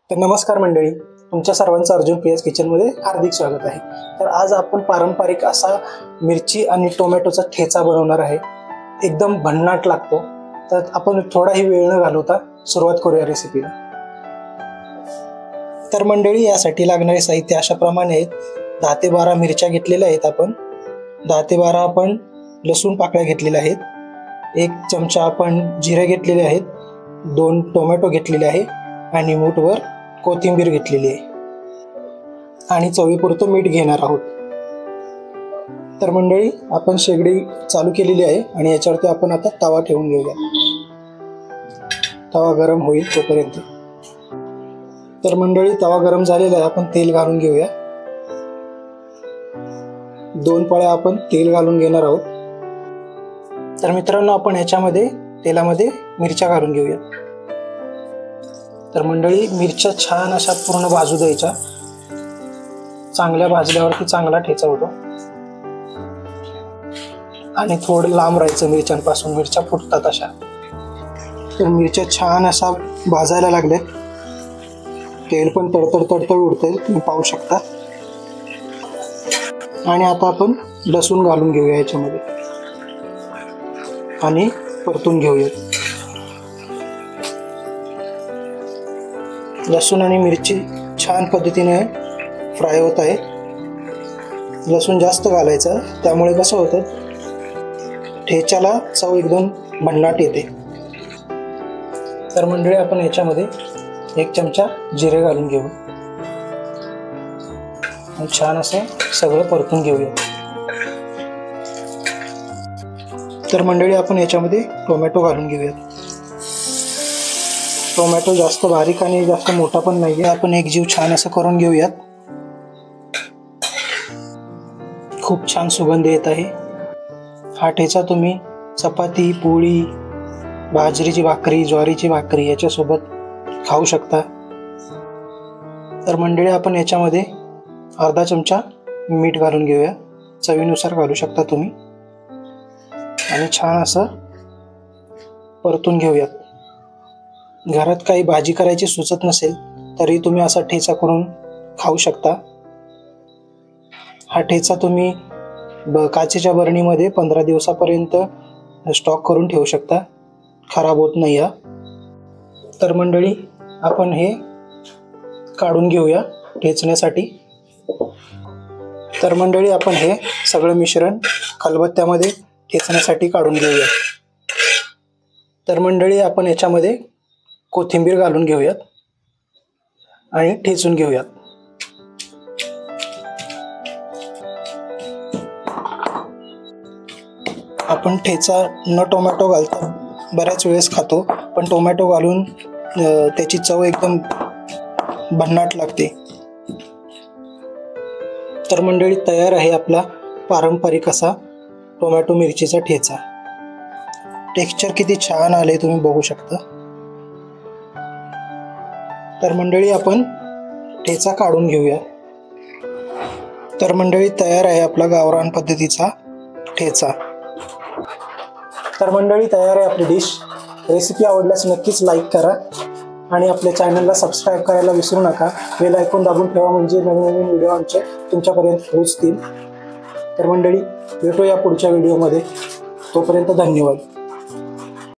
तर नमस्कार मंडळी, तुमच्या सर्वांचं अर्जुन PS किचनमध्ये हार्दिक स्वागत आहे। तर आज आपण पारंपरिक असा मिरची आणि टोमॅटोचा ठेचा बनवणार आहे। एकदम भन्नाट लागतो। तर आपण थोडाही वेळ न घालवता सुरुवात करूया रेसिपीला। तर मंडळी, यासाठी लागणारे साहित्य अशा प्रमाणे आहेत। 10 ते 12 मिरच्या घेतलेल्या आहेत आपण, 10 ते 12 आपण लसूण पाकळ्या घेतलेल्या आहेत, 1 चमचा आपण जिरे घेतलेले आहेत, 2 टोमॅटो घेतलेले आहे आणि मूठभर कोथिंबीर घेतलेली आहे आणि चवीपुरतं मीठ घेणार आहोत। तर मंडळी, आपण शेगडी चालू केलेली आहे आणि याच्यावरती आपण आता तवा ठेवून घेऊया। तवा गरम होईल तोपर्यंत। तर मंडळी, तवा गरम झालेला आहे, आपण तेल घालून घेऊया। 2 पळ्या आपण तेल घालून घेणार आहोत। तर मित्रांनो, आपण ह्याच्यामध्ये तेलामध्ये मिरच्या घालून घेऊया। तर मंडळी, मिरच्या छान अशा पूर्ण भाजू द्यायच्या। चांगल्या भाजल्यावरती चांगला ठेचा होतो आणि थोडं लांब राहायचं मिरच्यांपासून, मिरच्या फुटतात अशा। तर मिरच्या छान अशा भाजायला लागल्यात, तेल पण तडतड तडतड उडतंय, तुम्ही पाहू शकता। आणि आता आपण लसूण घालून घेऊया याच्यामध्ये आणि परतून घेऊया। लसूण आणि मिरची छान पद्धतीने फ्राय होत आहे। लसूण जास्त घालायचं, त्यामुळे कसं होतं, ठेच्याला चव एकदम भन्नाट येते। तर मंडळी, आपण याच्यामध्ये 1 चमचा जिरे घालून घेऊ आणि छान असं सगळं परतून घेऊया। तर मंडळी, आपण याच्यामध्ये टोमॅटो घालून घेऊया। टोमॅटो जास्त बारीक आणि जास्त मोठा पण नाहीये, आपण एकजीव छान असं करून घेऊयात। खूप छान सुगंध येत आहे। हा ठेचा तुम्ही चपाती, पोळी, बाजरीची भाकरी, ज्वारीची भाकरी याच्यासोबत खाऊ शकता। तर मंडळी, आपण याच्यामध्ये अर्धा चमचा मीठ घालून घेऊया, चवीनुसार घालू शकता तुम्ही, आणि छान असं परतून घेऊयात। घरात काही भाजी करायची सुचत नसेल तरी तुम्ही असा ठेचा करून खाऊ शकता। हा ठेचा तुम्ही काचेच्या बरणीमध्ये 15 दिवसापर्यंत स्टॉक करून ठेवू शकता, खराब होत नाही हा। तर मंडळी, आपण हे काढून घेऊया ठेचण्यासाठी। तर मंडळी, आपण हे सगळं मिश्रण खलबत्त्यामध्ये ठेचण्यासाठी काढून घेऊया। तर मंडळी, आपण याच्यामध्ये कोथिंबीर घालून घेऊयात आणि ठेचून घेऊयात। आपण ठेचा न टोमॅटो घालता बऱ्याच वेळेस खातो, पण टोमॅटो घालून त्याची चव एकदम भन्नाट लागते। तर मंडळी, तयार आहे आपला पारंपरिक असा टोमॅटो मिरचीचा ठेचा। टेक्स्चर किती छान आले तुम्ही बघू शकता। तर मंडळी, आपण ठेचा काढून घेऊया। तर मंडळी, तयार आहे आपला गावरान पद्धतीचा ठेचा। तर मंडळी, तयार आहे आपली डिश। रेसिपी आवडल्यास नक्कीच लाईक करा आणि आपल्या चॅनलला सबस्क्राईब करायला विसरू नका। बेल आयकॉन दाबून ठेवा, म्हणजे नवीन नवीन व्हिडिओ आमचे तुमच्यापर्यंत पोहोचतील। तर मंडळी, भेटूया पुढच्या व्हिडिओमध्ये, तोपर्यंत धन्यवाद।